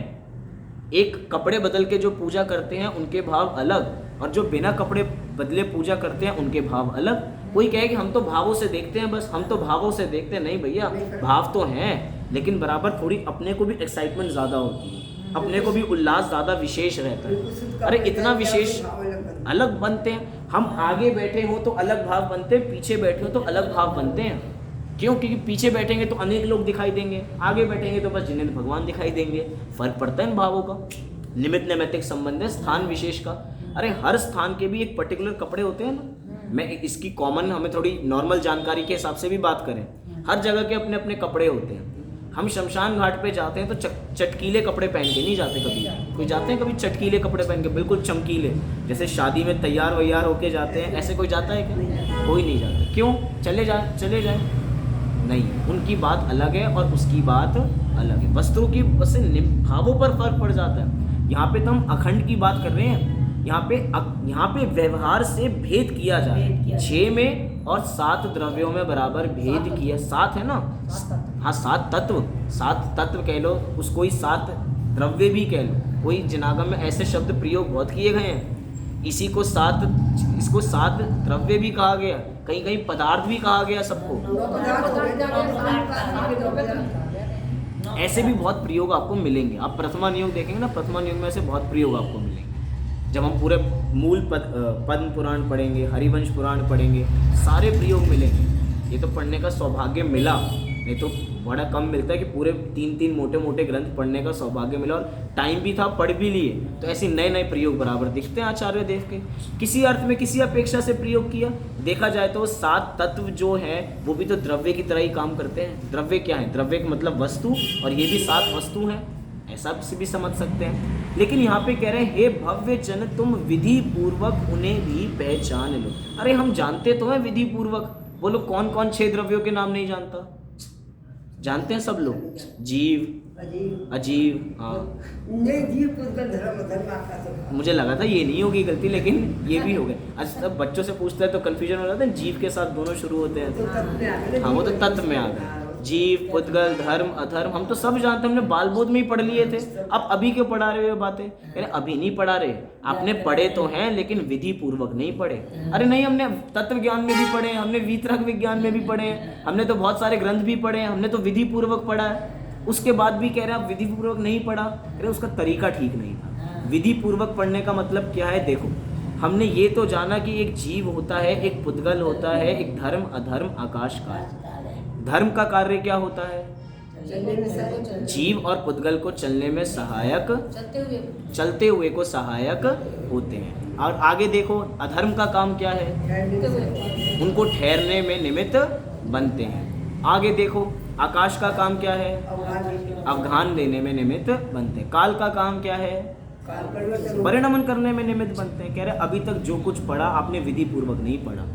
Speaker 1: एक कपड़े बदल के जो पूजा करते हैं उनके भाव अलग, और जो बिना कपड़े बदले पूजा करते हैं उनके भाव अलग। कोई कहे कि हम तो भावों से देखते हैं, बस हम तो भावों से देखते हैं। नहीं भैया, भाव तो हैं, लेकिन बराबर थोड़ी अपने को भी एक्साइटमेंट ज़्यादा होती है, अपने को भी उल्लास ज़्यादा विशेष रहता है। अरे इतना विशेष अलग बनते हैं। हम आगे बैठे हो तो अलग भाव बनते हैं, पीछे बैठे हो तो अलग भाव बनते हैं। क्यों? क्योंकि पीछे बैठेंगे तो अनेक लोग दिखाई देंगे, आगे बैठेंगे तो बस जिन्हें भगवान दिखाई देंगे। फर्क पड़ता है इन भावों का। निमित्त नैमित्तिक संबंध है स्थान विशेष का। अरे हर स्थान के भी एक पर्टिकुलर कपड़े होते हैं ना। मैं इसकी कॉमन, हमें थोड़ी नॉर्मल जानकारी के हिसाब से भी बात करें, हर जगह के अपने अपने कपड़े होते हैं। हम शमशान घाट पे जाते हैं तो चटकीले कपड़े पहन के नहीं जाते। कभी कोई जाते हैं कभी चटकीले कपड़े पहन के, बिल्कुल चमकीले, जैसे शादी में तैयार वैयार होके जाते हैं, ऐसे कोई जाता है क्या? कोई नहीं जाता। क्यों? चले जाए नहीं, उनकी बात अलग है और उसकी बात अलग है। वस्त्रों की बस भावों पर फर्क पड़ जाता है। यहाँ पे तो हम अखंड की बात कर रहे हैं, यहाँ पे व्यवहार से भेद किया जा रहा है। 6 में और 7 द्रव्यों में बराबर भेद किया। 7 है ना, हाँ 7 तत्व कह लो, उसको ही 7 द्रव्य भी कह लो। कोई जिनागम में ऐसे शब्द प्रयोग बहुत किए गए हैं। इसको 7 द्रव्य भी कहा गया, कहीं कहीं पदार्थ भी कहा गया सबको। ऐसे भी बहुत प्रयोग आपको मिलेंगे। आप प्रथमा नियोग देखेंगे ना, प्रथमा नियोग में ऐसे बहुत प्रयोग आपको मिलेंगे। जब हम पूरे मूल पद्म पुराण पढ़ेंगे, हरिवंश पुराण पढ़ेंगे, सारे प्रयोग मिलेंगे। ये तो पढ़ने का सौभाग्य मिला, नहीं नहीं तो बड़ा कम मिलता है कि पूरे 3-3 मोटे मोटे ग्रंथ पढ़ने का सौभाग्य मिला और टाइम भी था, पढ़ भी लिए, तो ऐसे नए नए प्रयोग बराबर दिखते हैं आचार्य देव के। किसी अर्थ में किसी अपेक्षा से प्रयोग किया, देखा जाए तो 7 तत्व जो है वो भी तो द्रव्य की तरह ही काम करते हैं। द्रव्य क्या है? द्रव्य का मतलब वस्तु, और ये भी 7 वस्तु हैं, ऐसा से भी समझ सकते हैं। लेकिन यहाँ पे कह रहे हैं हे भव्य जन तुम विधि पूर्वक उन्हें भी पहचान लो। अरे हम जानते तो हैं विधि पूर्वक, बोलो कौन कौन 6 द्रव्यों के नाम नहीं जानता? जानते हैं सब लोग, जीव, अजीव, हाँ
Speaker 2: जीव पुद्गल धर्म अधर्म आकाश।
Speaker 1: मुझे लगा था ये नहीं होगी गलती, लेकिन ये भी हो गए। अच्छा तब बच्चों से पूछता है तो कंफ्यूजन हो जाता है, जीव के साथ दोनों शुरू होते हैं तो हाँ वो तो तत्व में आ गए। जीव, पुद्गल, धर्म, अधर्म हम तो सब जानते हैं, हमने बाल बोध में ही पढ़ लिए थे। अब अभी क्यों पढ़ा रहे हो ये बातें? अरे अभी नहीं पढ़ा रहे, आपने पढ़े तो हैं लेकिन विधि पूर्वक नहीं पढ़े। अरे नहीं, हमने तत्व ज्ञान में भी पढ़े, हमने वीतरक विज्ञान में भी पढ़े, हमने तो बहुत सारे ग्रंथ भी पढ़े, हमने तो विधि पूर्वक पढ़ा है। उसके बाद भी कह रहे हैं आप विधि पूर्वक नहीं पढ़ा, कह रहे उसका तरीका ठीक नहीं था। विधि पूर्वक पढ़ने का मतलब क्या है? देखो हमने ये तो जाना कि एक जीव होता है, एक पुद्गल होता है, एक धर्म, अधर्म, आकाश काल। धर्म का कार्य क्या होता है? जीव और पुद्गल को चलने में सहायक, चलते हुए को सहायक होते हैं। और आगे देखो अधर्म का काम क्या है? उनको ठहरने में निमित्त बनते हैं। आगे देखो आकाश का काम क्या है? अवघान देने में निमित्त बनते हैं। काल का काम क्या है? परिणमन करने में निमित्त बनते हैं। कह रहे अभी तक जो कुछ पढ़ा आपने विधि पूर्वक नहीं पढ़ा।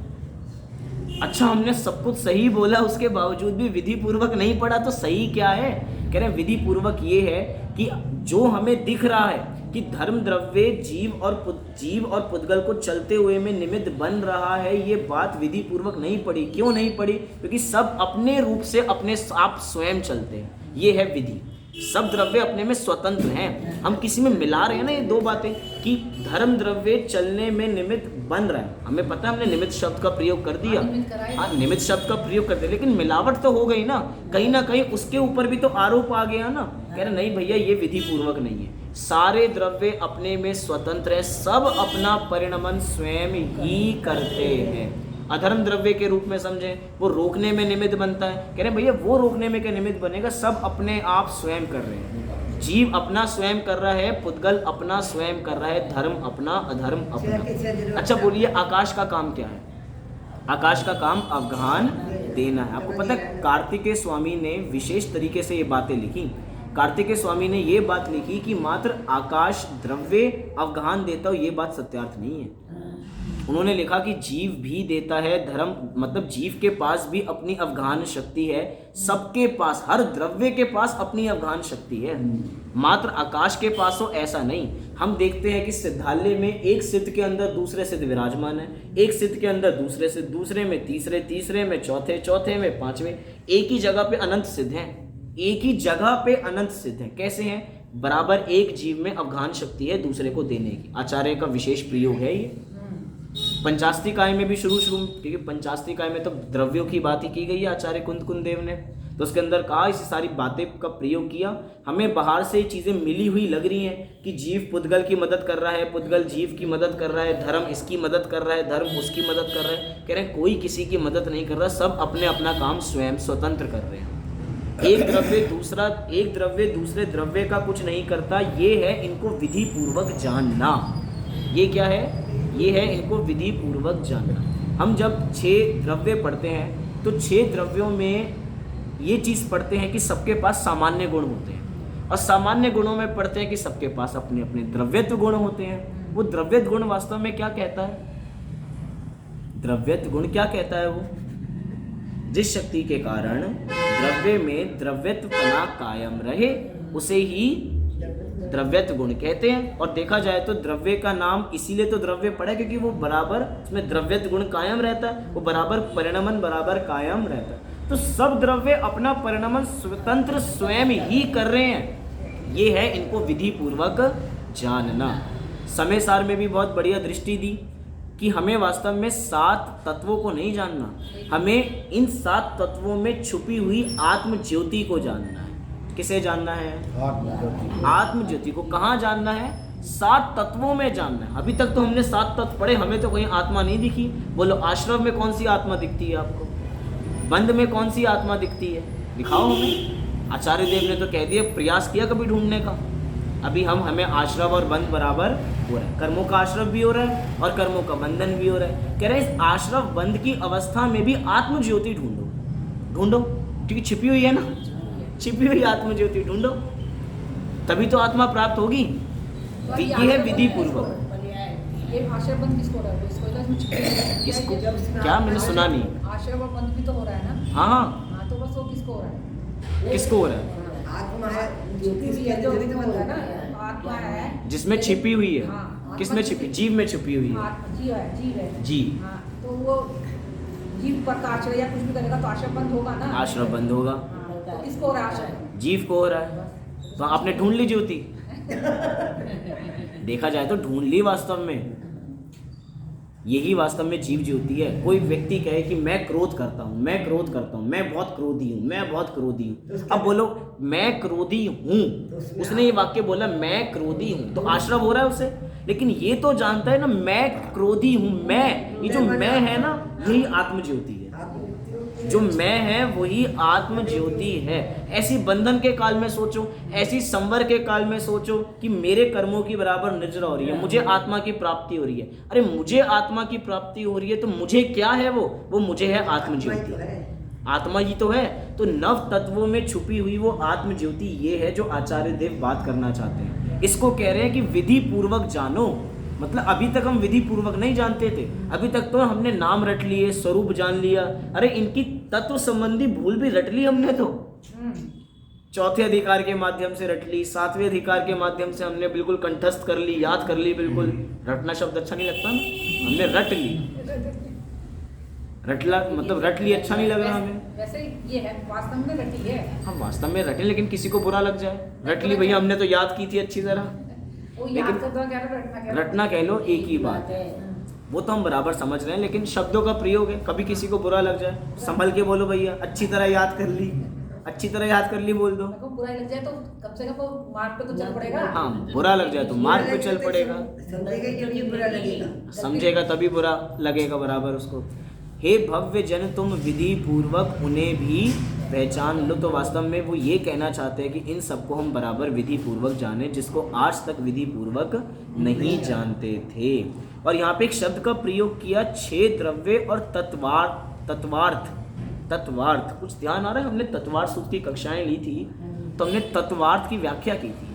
Speaker 1: अच्छा हमने सब कुछ सही बोला, उसके बावजूद भी विधि पूर्वक नहीं पढ़ा, तो सही क्या है? कह रहे हैं विधि पूर्वक ये है कि जो हमें दिख रहा है कि धर्म द्रव्य जीव और पुद्गल को चलते हुए में निमित्त बन रहा है, ये बात विधि पूर्वक नहीं पढ़ी। क्यों नहीं पढ़ी? क्योंकि सब अपने रूप से अपने आप स्वयं चलते हैं, ये है विधि। सब द्रव्य अपने में स्वतंत्र हैं। हम किसी में मिला रहे हैं ना ये दो बातें कि धर्म द्रव्य चलने में निमित्त बन रहा है, हमें पता है, हमने निमित्त शब्द का प्रयोग कर दिया, हाँ निमित्त शब्द का प्रयोग कर दिया, लेकिन मिलावट तो हो गई ना कहीं उसके ऊपर भी तो आरोप आ गया ना। कह रहे नहीं भैया ये विधि पूर्वक नहीं है, सारे द्रव्य अपने में स्वतंत्र है, सब अपना परिणमन स्वयं ही करते हैं। अधर्म द्रव्य के रूप में समझे, वो रोकने में निमित्त बनता है। कह रहे भैया वो रोकने में क्या निमित्त बनेगा? सब अपने आप स्वयं कर रहे हैं। जीव अपना स्वयं कर रहा है, पुद्गल अपना स्वयं कर रहा है, धर्म अपना, अधर्म अपना। अच्छा बोलिए आकाश का काम क्या है? आकाश का काम अवघान देना है। आपको पता है कार्तिकेय स्वामी ने विशेष तरीके से ये बातें लिखी। कार्तिकेय स्वामी ने ये बात लिखी कि मात्र आकाश द्रव्य अवघान देता हो, ये बात सत्यार्थ नहीं है। उन्होंने लिखा कि जीव भी देता है, धर्म मतलब जीव के पास भी अपनी अवघान शक्ति है, सबके पास, हर द्रव्य के पास अपनी अवघान शक्ति है, मात्र आकाश के पास हो ऐसा नहीं। हम देखते हैं कि सिद्धालय में एक सिद्ध के अंदर दूसरे सिद्ध विराजमान है, एक सिद्ध के अंदर दूसरे सिद्ध, दूसरे में तीसरे, तीसरे में चौथे, चौथे में पांचवें, एक ही जगह पे अनंत सिद्ध हैं, एक ही जगह पे अनंत सिद्ध हैं। कैसे हैं? बराबर एक जीव में अवघान शक्ति है दूसरे को देने की। आचार्य का विशेष प्रयोग है ये। पंचास्तिकाय में भी शुरू क्योंकि पंचास्तिकाय में तो द्रव्यों की बात ही की गई है आचार्य कुंद देव ने, तो उसके अंदर कहा इस सारी बातें का प्रयोग किया। हमें बाहर से चीज़ें मिली हुई लग रही हैं कि जीव पुद्गल की मदद कर रहा है, पुद्गल जीव की मदद कर रहा है, धर्म इसकी मदद कर रहा है, धर्म उसकी मदद कर रहा है। कह रहे हैं कोई किसी की मदद नहीं कर रहा, सब अपने अपना काम स्वयं स्वतंत्र कर रहे हैं। एक द्रव्य दूसरे द्रव्य का कुछ नहीं करता। ये है इनको विधि पूर्वक जानना। ये क्या है? ये है इनको विधि पूर्वक जानना। हम जब 6 द्रव्य पढ़ते हैं तो 6 द्रव्यों में ये चीज़ पढ़ते हैं कि सबके पास सामान्य गुण होते हैं, और सामान्य गुणों में पढ़ते हैं कि सबके पास अपने अपने द्रव्यत्व गुण होते हैं। वो द्रव्यत्व गुण वास्तव में क्या कहता है? द्रव्यत्व गुण क्या कहता है? वो जिस शक्ति के कारण द्रव्य में द्रव्यत्वपना कायम रहे उसे ही द्रव्यत्व गुण कहते हैं। और देखा जाए तो द्रव्य का नाम इसीलिए तो द्रव्य पड़ा है क्योंकि वो बराबर उसमें द्रव्यत्व गुण कायम रहता है, वो बराबर परिणमन बराबर कायम रहता है। तो सब द्रव्य अपना परिणमन स्वतंत्र स्वयं ही कर रहे हैं। ये है इनको विधि पूर्वक जानना। समय सार में भी बहुत बढ़िया दृष्टि दी कि हमें वास्तव में 7 तत्वों को नहीं जानना, हमें इन 7 तत्वों में छुपी हुई आत्म ज्योति को जानना है। किसे जानना है? आत्म ज्योति को। कहाँ जानना है? 7 तत्वों में जानना है। अभी तक तो हमने 7 तत्व पढ़े, हमें तो कहीं आत्मा नहीं दिखी। बोलो आश्रम में कौन सी आत्मा दिखती है आपको? बंद में कौन सी आत्मा दिखती है? दिखाओ हमें। आचार्य देव ने तो कह दिया, प्रयास किया कभी ढूंढने का? अभी हमें आश्रव और बंध बराबर हो रहा है, कर्मों का आश्रव भी हो रहा है और कर्मों का बंधन भी हो रहा है। कह रहे हैं इस आश्रव बंध की अवस्था में भी आत्म ज्योति ढूंढो, क्योंकि छिपी हुई है ना, छिपी हुई आत्म ज्योति ढूंढो, तभी तो आत्मा प्राप्त होगी। ये है विधि पूर्वक।
Speaker 3: ये आश्रव बंद किसको हो रहा है? इसको इसमें छिपे
Speaker 1: किसको?
Speaker 3: हैं।
Speaker 1: क्या? मैंने सुना नहीं।
Speaker 3: आश्रव और बंद भी तो हो रहा है ना।
Speaker 1: हाँ हाँ,
Speaker 3: हाँ, तो बस वो किसको हो रहा है?
Speaker 1: किसको हो रहा है?
Speaker 2: आत्मा है,
Speaker 3: छिपी हुई है, जो भी तो होता है ना, आत्मा है
Speaker 1: जिसमें छिपी हुई है।
Speaker 3: हाँ,
Speaker 1: किसमें छिपी? जीव में छिपी हुई है।
Speaker 3: जीव है।
Speaker 1: जी।
Speaker 3: हाँ, तो वो जीव पर का आश्रय या कुछ भी करेगा तो आश्रय बंद होगा ना।
Speaker 1: आश्रव बंद होगा,
Speaker 3: हाँ, तो किसको हो रहा है आश्रय?
Speaker 1: जीव को हो रहा है। तो आपने ढूंढ ली ज्योति। देखा जाए तो ढूंढ ली वास्तव में। यही वास्तव में जीव ज्योति है। कोई व्यक्ति कहे कि मैं क्रोध करता हूँ, मैं क्रोध करता हूँ, मैं बहुत क्रोधी हूँ, मैं बहुत क्रोधी हूँ। अब बोलो मैं क्रोधी हूँ, उसने ये वाक्य बोला मैं क्रोधी हूँ, तो आश्रव हो रहा है उसे। लेकिन ये तो जानता है ना मैं क्रोधी हूँ, मैं, ये जो मैं है ना, यही आत्म ज्योति है। जो मैं है वही आत्म ज्योति है। ऐसी बंधन के काल में सोचो, ऐसी संवर के काल में सोचो कि मेरे कर्मों की बराबर निर्जरा हो रही है, मुझे आत्मा की प्राप्ति हो रही है। अरे मुझे आत्मा की प्राप्ति हो रही है तो मुझे क्या है? वो मुझे है आत्म ज्योति। आत्मा ही तो है। तो नव तत्वों में छुपी हुई वो आत्म ज्योति ये है जो आचार्य देव बात करना चाहते हैं। इसको कह रहे हैं कि विधि पूर्वक जानो। मतलब अभी तक हम विधि पूर्वक नहीं जानते थे, अभी तक तो हमने नाम रट लिए, स्वरूप जान लिया। अरे इनकी तत्व संबंधी भूल भी रट ली हमने तो। चौथे अधिकार के माध्यम से रट ली, सातवें अधिकार के माध्यम से हमने बिल्कुल कंठस्थ कर ली, याद कर ली। बिल्कुल रटना शब्द अच्छा नहीं लगता ना, हमने रट ली। रटला मतलब रट ली अच्छा नहीं लग रहा हमें।
Speaker 3: वैसे ये है, वास्तव में रटी है।
Speaker 1: हाँ वास्तव में रटे, लेकिन किसी को बुरा लग जाए। रट ली भैया, हमने तो याद की थी अच्छी तरह।
Speaker 3: वो याद करता है, रटना क्या?
Speaker 1: रटना कह लो एक ही बात है, वो तो हम बराबर समझ रहे हैं। लेकिन शब्दों का प्रयोग है, कभी किसी को बुरा लग जाए, संभल के बोलो भैया, अच्छी तरह याद कर ली, अच्छी तरह याद कर ली बोल दो।
Speaker 3: बुरा लग जाए तो कम से कम वो मार्ग पे तो चल पड़ेगा।
Speaker 1: हाँ बुरा लग जाए तो मार्ग पे चल पड़ेगा,
Speaker 2: समझेगा जब ये बुरा लगेगा,
Speaker 1: समझेगा तभी बुरा लगेगा बराबर उसको। हे भव्य जन तुम विधि पूर्वक उन्हें भी पहचान लो। तो वास्तव में वो ये कहना चाहते हैं कि इन सबको हम बराबर विधि पूर्वक जाने, जिसको आज तक विधि पूर्वक नहीं जानते थे। और यहाँ पे एक शब्द का प्रयोग किया, छह द्रव्य और तत्वार्थ। कुछ ध्यान आ रहा है? हमने तत्वार्थ सूत्र की कक्षाएं ली थी, तो हमने तत्वार्थ की व्याख्या की थी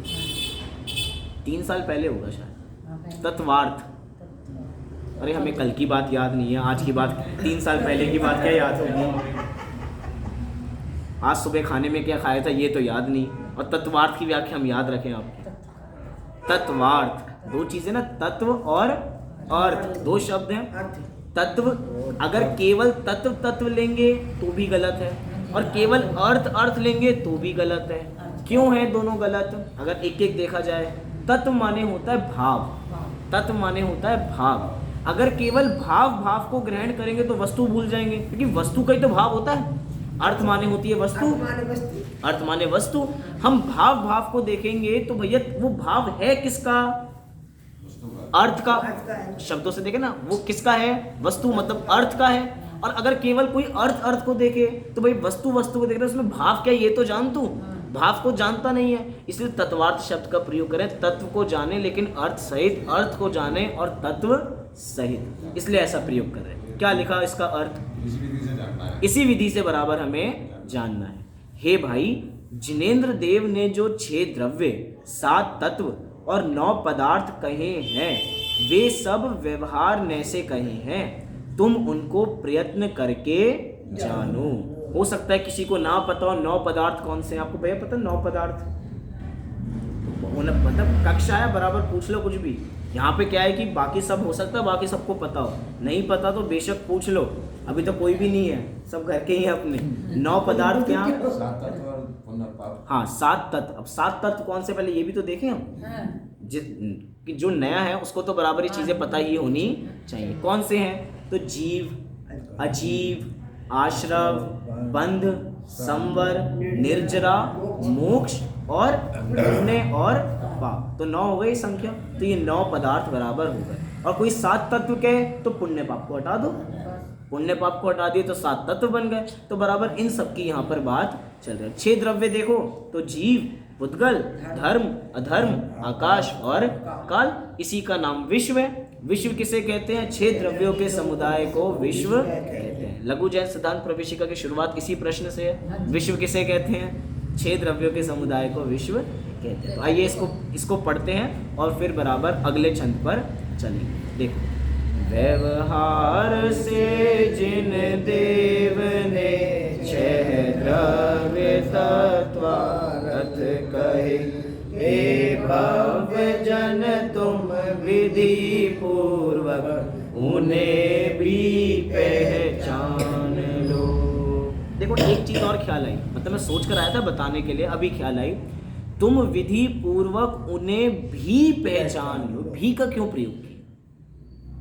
Speaker 1: 3 साल पहले होगा शायद। तत्वार्थ, अरे हमें कल की बात याद नहीं है, आज की बात, 3 साल पहले की बात क्या याद होगी? आज सुबह खाने में क्या खाया था ये तो याद नहीं, और तत्वार्थ की व्याख्या हम याद रखें आपको। तत्वार्थ 2 चीजें ना, तत्व और अर्थ, 2 शब्द हैं। तत्व अगर केवल तत्व लेंगे तो भी गलत है, और केवल अर्थ लेंगे तो भी गलत है। क्यों है दोनों गलत? अगर एक एक देखा जाए, तत्व माने होता है भाव, तत्व माने होता है भाव। अगर केवल भाव को ग्रहण करेंगे तो वस्तु भूल जाएंगे, क्योंकि वस्तु का ही तो भाव होता है। अर्थ माने होती है वस्तु, अर्थ माने वस्तु। हम भाव को देखेंगे तो भैया वो भाव है किसका? अर्थ का। शब्दों से देखे ना, वो किसका है? वस्तु, मतलब अर्थ का है। और अगर केवल कोई अर्थ को देखे तो भाई वस्तु को देख रहे, उसमें भाव क्या ये तो जान तू, भाव को जानता नहीं है। इसलिए तत्वार्थ शब्द का प्रयोग करें, तत्व को जाने लेकिन अर्थ सहित, अर्थ को जाने और तत्व सहित, इसलिए ऐसा प्रयोग कर रहे हैं। क्या लिखा इसका अर्थ? इसी विधि से बराबर हमें जानना है। हे भाई, जिनेंद्र देव ने जो 6 द्रव्य, 7 तत्व और 9 पदार्थ कहे हैं, वे सब व्यवहार न से कहे हैं। तुम उनको प्रयत्न करके जानो। हो सकता है किसी को ना पता हो 9 पदार्थ कौन से हैं। आपको भैया पता 9 पदार्थ? मतलब कक्षा है, बराबर पूछ लो कुछ भी। यहाँ पे क्या है कि बाकी सब हो सकता है, बाकी सबको पता हो, नहीं पता तो बेशक पूछ लो। अभी तो कोई भी नहीं है, सब घर के ही हैं अपने। 9 पदार्थ क्या? हाँ 7 तत्व। अब 7 तत्व कौन से, पहले ये भी तो देखें हम। जो नया है उसको तो बराबर ही चीजें पता ही होनी चाहिए। कौन से हैं? तो जीव, अजीव, आश्रव, बंध, संवर, निर्जरा, मोक्ष और पुण्य और पाप। तो 9 हो गई संख्या। तो ये 9 पदार्थ बराबर हो गए। और कोई 7 तत्व के तो पुण्य पाप को हटा दो, पुण्य पाप को हटा दिए तो 7 तत्व बन गए। तो बराबर इन सब की यहाँ पर बात चल रही है। 6 द्रव्य देखो तो जीव, पुद्गल, धर्म, अधर्म, आकाश और काल, इसी का नाम विश्व है। विश्व किसे कहते हैं? 6 द्रव्यों के समुदाय को विश्व कहते हैं। लघु जैन सिद्धांत प्रवेशिका की शुरुआत इसी प्रश्न से है। विश्व किसे कहते हैं? 6 द्रव्यों के समुदाय को विश्व कहते हैं। तो आइए इसको पढ़ते हैं और फिर बराबर अगले छंद पर चलेंगे। देखो, व्यवहार से जिन देव ने 6 द्रव्य तत्वारथ कहे, हे भव्य जन तुम विधि पूर्वक उन्हें भी पहचान लो। देखो, एक चीज और ख्याल आई, मतलब मैं सोच कर आया था बताने के लिए, अभी ख्याल आई। तुम विधि पूर्वक उन्हें भी पहचान लो। भी का क्यों प्रयोग किया?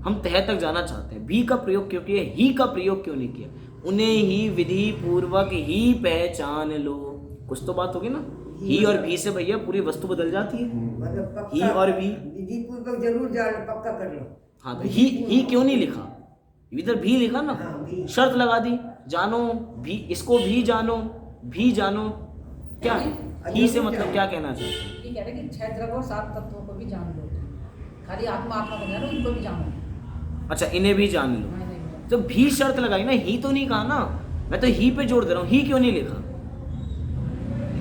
Speaker 1: हम तह तक जाना चाहते हैं। भी का प्रयोग क्यों किया? ही का प्रयोग क्यों नहीं किया? उन्हें ही विधि पूर्वक ही पहचान लो। कुछ तो बात होगी ना। ही और भी से भैया पूरी वस्तु बदल जाती है।
Speaker 2: मतलब पक्का
Speaker 1: ही और भी,
Speaker 2: विधि पूर्वक जरूर जान लो, पक्का कर लो।
Speaker 1: हाँ, तो ही क्यों नहीं लिखा? इधर भी लिखा ना,
Speaker 2: हाँ, भी।
Speaker 1: शर्त लगा दी, जानो भी, इसको भी जानो, भी जानो। क्या है? ही से मतलब क्या कहना चाहते हैं?
Speaker 3: ये कह रहे हैं कि 6 द्रव्य और 7 तत्वों को भी जान लो। खाली आत्मा को जानो, इनको भी जानो।
Speaker 1: अच्छा, इन्हें भी जान लो। तो भी शर्त लगाई ना, ही तो नहीं कहा ना। मैं तो ही पे जोड़ दे रहा हूँ। ही क्यों नहीं लिखा?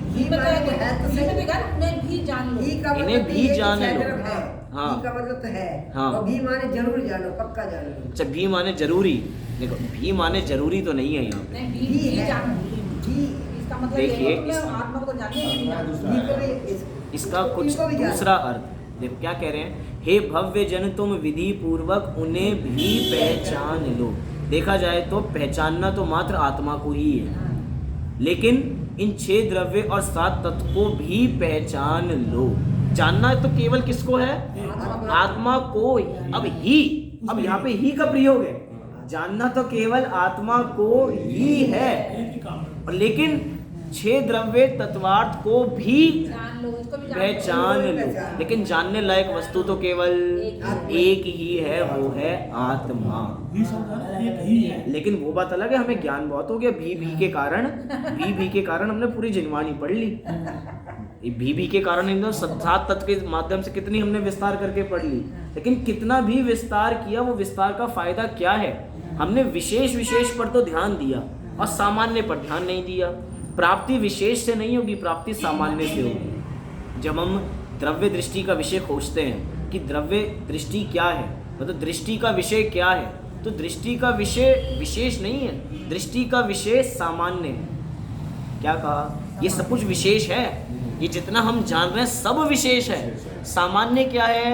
Speaker 2: ही माने है तो सही।
Speaker 3: उन्हें भी जान लो।
Speaker 2: ही का मतलब
Speaker 1: इन्हें भी
Speaker 2: ये कि
Speaker 1: जान
Speaker 2: 6
Speaker 1: लो।
Speaker 2: द्रव्य है।
Speaker 1: हाँ।
Speaker 2: ही का मतलब तो है।
Speaker 1: हाँ।
Speaker 2: और भी माने जरूर जानो, पक्का जान लो।
Speaker 1: अच्छा, भी माने जरूरी। देखो, भी माने जरूरी तो नहीं है यहाँ पे।
Speaker 3: नहीं, भी
Speaker 2: है।
Speaker 3: जानो।
Speaker 2: ही
Speaker 3: इसका मतलब
Speaker 1: देखिए,
Speaker 3: ये है कि आत्मा को जानने के लिए
Speaker 2: ही को भी
Speaker 1: इसका कुछ
Speaker 2: इनको भी जानो।
Speaker 1: दूसरा अर्थ देखो क्या कह रहे हैं। हे भव्य जन तुम विधि पूर्वक उन्हें भी पहचान लो। देखा जाए तो पहचानना तो मात्र आत्मा को ही है, लेकिन इन 6 द्रव्य और 7 तत्व को भी पहचान लो। जानना तो केवल किसको है? आत्मा को। अब यहाँ पे ही का प्रयोग है। जानना तो केवल आत्मा को ही है, और लेकिन 6 द्रव्य तत्वार्थ को भी
Speaker 3: जान लो, इसको भी
Speaker 1: पहचान लो। लेकिन जानने लायक वस्तु तो केवल एक ही है, वो है आत्मा। लेकिन वो बात अलग है, हमें ज्ञान बहुत हो गया भी के कारण हमने पूरी जिनवानी पढ़ ली। भी के कारण एकदम 7 तत्व के माध्यम से कितनी हमने विस्तार करके पढ़ ली। लेकिन कितना भी विस्तार किया, वो विस्तार का फायदा क्या है? हमने विशेष पर तो ध्यान दिया और सामान्य पर ध्यान नहीं दिया। प्राप्ति विशेष से नहीं होगी, प्राप्ति सामान्य से होगी। जब हम द्रव्य दृष्टि का विषय खोजते हैं कि द्रव्य दृष्टि क्या है, मतलब दृष्टि का विषय क्या है, तो दृष्टि का विषय विशेष नहीं है, दृष्टि का विषय सामान्य है। क्या कहा? ये सब कुछ विशेष है, ये जितना हम जान रहे हैं सब विशेष है। सामान्य क्या है?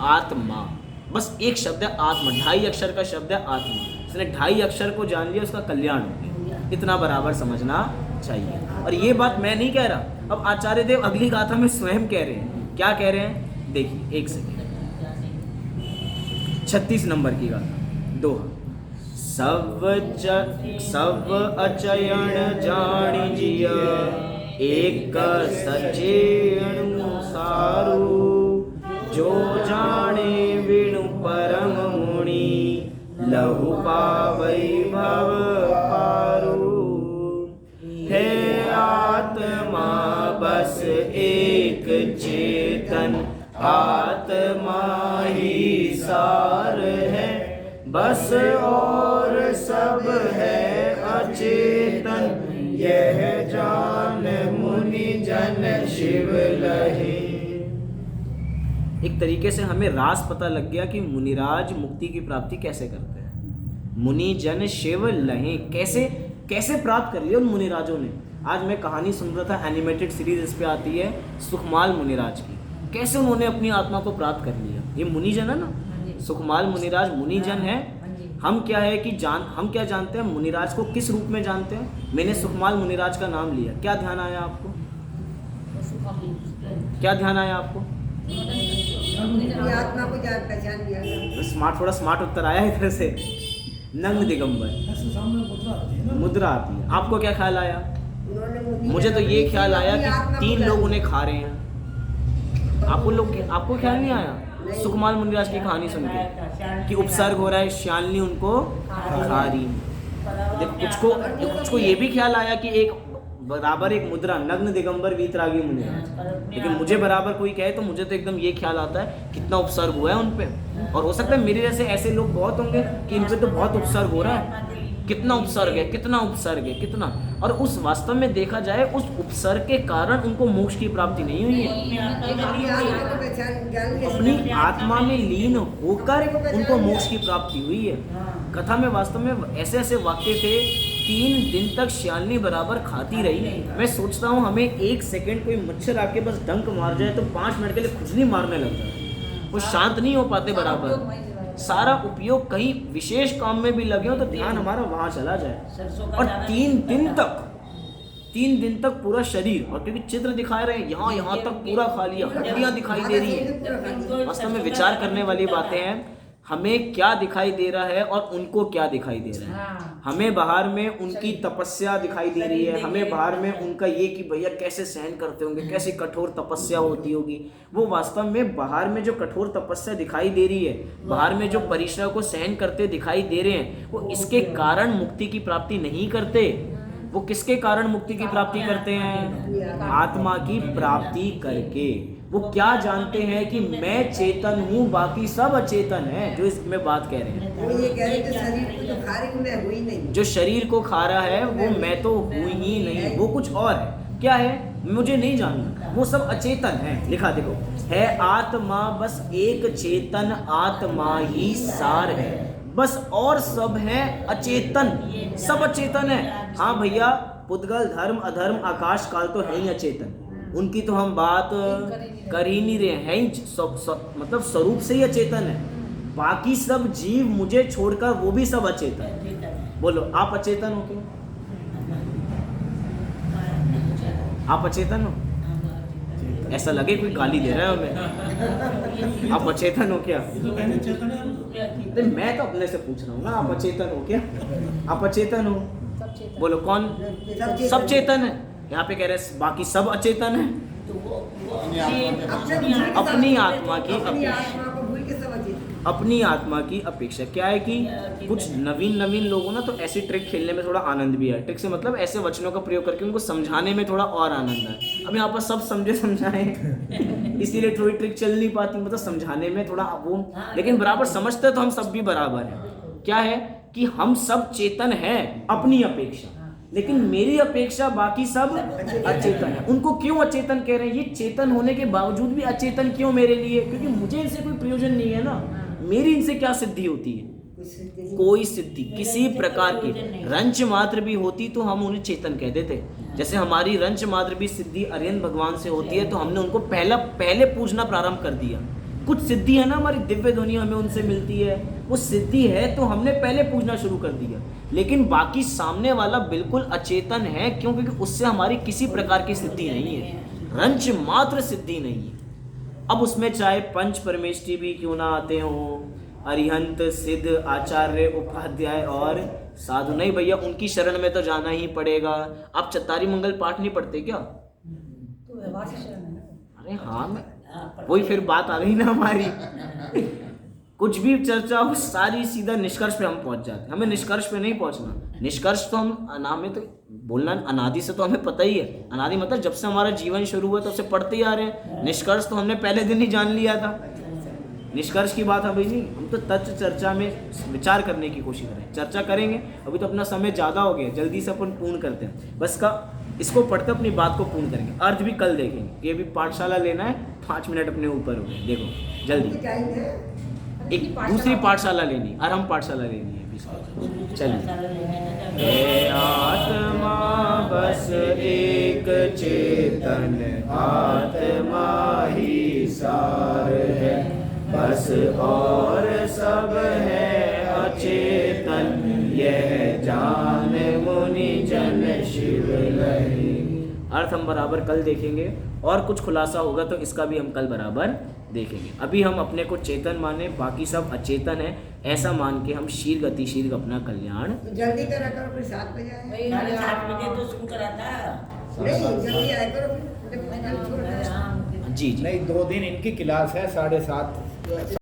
Speaker 1: आत्मा। बस एक शब्द है आत्मा, 2.5 अक्षर का शब्द है आत्मा। इसने 2.5 अक्षर को जान लिया, उसका कल्याण हो गया। इतना बराबर समझना चाहिए। और ये बात मैं नहीं कह रहा, अब आचार्य देव अगली गाथा में स्वयं कह रहे हैं। क्या कह रहे हैं? देखिए, एक सेकंड। 36 नंबर की गाथा, दोहा। सब अचयन जानी जिया, एक सचेण सारू, जो जाने विणु परम मुनि, लहु पावै भव पारू। है आत्मा बस एक चेतन, आत्मा ही सार है, बस और सब है अचेतन, यह जान मुनि जन शिव लहे। एक तरीके से हमें राज पता लग गया कि मुनिराज मुक्ति की प्राप्ति कैसे करते हैं। मुनि जन शिव लहे, कैसे प्राप्त कर लिया उन मुनिराजों ने। आज मैं कहानी सुन रहा था, एनिमेटेड सीरीज इस पे आती है सुखमाल मुनिराज की। कैसे उन्होंने अपनी आत्मा को प्राप्त कर लिया। ये मुनिजन है ना, सुखमाल मुनिराज मुनिजन है। हम क्या है कि हम क्या जानते हैं? मुनिराज को किस रूप में जानते हैं? मैंने सुखमाल मुनिराज का नाम लिया, क्या ध्यान आया आपको? क्या ध्यान आया आपको?
Speaker 2: अपनी आत्मा को जान पहचान लिया।
Speaker 1: थोड़ा स्मार्ट उत्तर आया इधर से। नंग दिगंबर मुद्रा आती है। आपको क्या ख्याल आया? मुझे तो ये ख्याल आया कि 3 लोग उन्हें खा रहे हैं। आपको ख्याल नहीं आया? सुकुमार मुनिराज की कहानी सुन के कि उपसर्ग हो रहा है, श्यालिनी उनको खा रही है। कुछ को ये भी ख्याल आया कि एक बराबर एक मुद्रा नग्न दिगंबर वीतरागी मुनिराज, लेकिन मुझे बराबर कोई कहे तो मुझे तो एकदम ये ख्याल आता है कितना उपसर्ग हुआ है उन पे। और हो सकता है मेरे जैसे ऐसे लोग बहुत होंगे कि इन पे तो बहुत उपसर्ग हो रहा है, कितना उपसर्ग है, कितना उपसर्ग है, कितना। और उस वास्तव में देखा जाए उस उपसर्ग के कारण उनको मोक्ष की प्राप्ति नहीं हुई है, अपनी आत्मा में लीन होकर उनको मोक्ष की प्राप्ति हुई है। कथा में वास्तव में ऐसे ऐसे वाक्य थे, 3 दिन तक श्यालिनी बराबर खाती रही। मैं सोचता हूँ हमें 1 सेकंड कोई मच्छर आके बस डंक मार जाए तो 5 मिनट के लिए खुजली मारने लगता है, वो शांत नहीं हो पाते बराबर। सारा उपयोग कहीं विशेष काम में भी लगे हो तो ध्यान हमारा वहां चला जाए। और 3 दिन तक पूरा शरीर, और क्योंकि चित्र दिखा रहे हैं यहाँ तक पूरा खा लिया, हड्डियां दिखाई दे रही है। वास्तव में विचार करने वाली बातें हैं, हमें क्या दिखाई दे रहा है और उनको क्या दिखाई दे रहा है। हमें बाहर में उनकी तपस्या दिखाई दे रही है, हमें बाहर में उनका ये कि भैया कैसे सहन करते होंगे, कैसी कठोर तपस्या होती होगी। वो वास्तव में बाहर में जो कठोर तपस्या दिखाई दे रही है, बाहर में जो परिश्रम को सहन करते दिखाई दे रहे हैं, वो इसके कारण मुक्ति की प्राप्ति नहीं करते। वो किसके कारण मुक्ति की प्राप्ति करते हैं? आत्मा की प्राप्ति करके। वो क्या जानते हैं कि मैं चेतन हूँ, बाकी सब अचेतन है। जो इसमें बात कह रहे हैं,
Speaker 2: वो ये कह रहे हैं कि शरीर को तो खा रही हूँ, मैं हुई नहीं।
Speaker 1: जो शरीर को खा रहा है वो मैं तो हुई ही नहीं, वो कुछ और है। क्या है मुझे नहीं जानना, वो सब अचेतन है। लिखा देखो, है आत्मा बस एक चेतन, आत्मा ही सार है बस, और सब है अचेतन, सब अचेतन है। हाँ भैया, पुद्गल धर्म अधर्म आकाश काल तो है ही अचेतन, उनकी तो हम बात कर ही नहीं रहे हैं, ही मतलब स्वरूप से ही अचेतन है। बाकी सब जीव मुझे छोड़कर वो भी सब अचेतन। बोलो आप अचेतन हो क्यों? आप अचेतन हो? ऐसा लगे कोई गाली दे रहा है हमें। आप अचेतन हो क्या? मैं तो अपने से पूछ रहा हूँ ना, आप अचेतन हो क्या? आप अचेतन हो? बोलो कौन? सब चेतन है। यहाँ पे कह रहे हैं बाकी सब अचेतन है। अपनी आत्मा की अपनी आत्मा की अपेक्षा क्या है कि कुछ नवीन लोगों ना तो ऐसी ट्रिक खेलने में थोड़ा आनंद भी है। ट्रिक से मतलब ऐसे वचनों का प्रयोग करके उनको समझाने में थोड़ा और आनंद है। अब यहाँ पर सब समझाएं इसीलिए थोड़ी ट्रिक चल नहीं पाती, मतलब समझाने में थोड़ा वो, लेकिन बराबर समझते तो हम सब भी बराबर हैं। क्या है कि हम सब चेतन हैं अपनी अपेक्षा, लेकिन मेरी अपेक्षा बाकी सब अचेतन है। उनको क्यों अचेतन कह रहे हैं? ये चेतन होने के बावजूद भी अचेतन क्यों मेरे लिए? क्योंकि मुझे इनसे कोई प्रयोजन नहीं है ना। मेरी इनसे क्या सिद्धि होती है? कोई सिद्धि किसी प्रकार की रंच मात्र भी होती तो हम उन्हें चेतन कह देते। जैसे हमारी रंच मात्र भी सिद्धि अरिहंत भगवान से होती है तो हमने उनको पहले पूजना प्रारंभ कर दिया। कुछ सिद्धि है ना हमारी, दिव्य ध्वनि हमें उनसे मिलती है, वो सिद्धि है तो हमने पहले पूजना शुरू कर दिया। लेकिन बाकी सामने वाला बिल्कुल अचेतन है, क्यों? क्योंकि उससे हमारी किसी प्रकार की सिद्धि नहीं है, रंच मात्र सिद्धि नहीं है। अब उसमें चाहे पंच परमेष्ठी भी क्यों ना आते हों, अरिहंत सिद्ध आचार्य उपाध्याय और साधु, नहीं भैया उनकी शरण में तो जाना ही पड़ेगा। आप चत्तारी मंगल पाठ नहीं पढ़ते क्या?
Speaker 3: तो व्यवहार से शरण है ना।
Speaker 1: अरे हाँ, वही फिर बात आ गई ना हमारी। कुछ भी चर्चा हो सारी सीधा निष्कर्ष पे हम पहुंच जाते हैं। हमें निष्कर्ष पे नहीं पहुंचना। निष्कर्ष तो हम हमें तो बोलना अनादि से तो हमें पता ही है। अनादि मतलब जब से हमारा जीवन शुरू हुआ तब से पढ़ते ही आ रहे हैं। निष्कर्ष तो हमने पहले दिन ही जान लिया था। निष्कर्ष की बात अभी नहीं, हम तो तत्व चर्चा में विचार करने की कोशिश करें, चर्चा करेंगे। अभी तो अपना समय ज़्यादा हो गया, जल्दी से अपन पूर्ण करते हैं। बस का इसको पढ़ते अपनी बात को पूर्ण करेंगे। अर्थ भी कल देखेंगे। ये भी पाठशाला लेना है, 5 मिनट अपने ऊपर हो गए। देखो जल्दी एक दूसरी पाठशाला लेनी, आरंभ पाठशाला लेनी है। चलिए। आत्मा बस एक चेतन, आत्मा ही सार है बस, और सब है अचेतन, यह जान मुनि जन शिव लहरी। अर्थ हम बराबर कल देखेंगे और कुछ खुलासा होगा तो इसका भी हम कल बराबर देखेंगे। अभी हम अपने को चेतन माने, बाकी सब अचेतन है, ऐसा मान के हम शीघ्र गतिशील अपना कल्याण।
Speaker 2: तो जल्दी करा करो, फिर 7 बजे आए।
Speaker 4: 7 बजे तो शुरू करा था।
Speaker 2: नहीं जल्दी आया करो, फिर छोड़
Speaker 1: जी जी
Speaker 4: नहीं 2 दिन इनकी क्लास है 7:30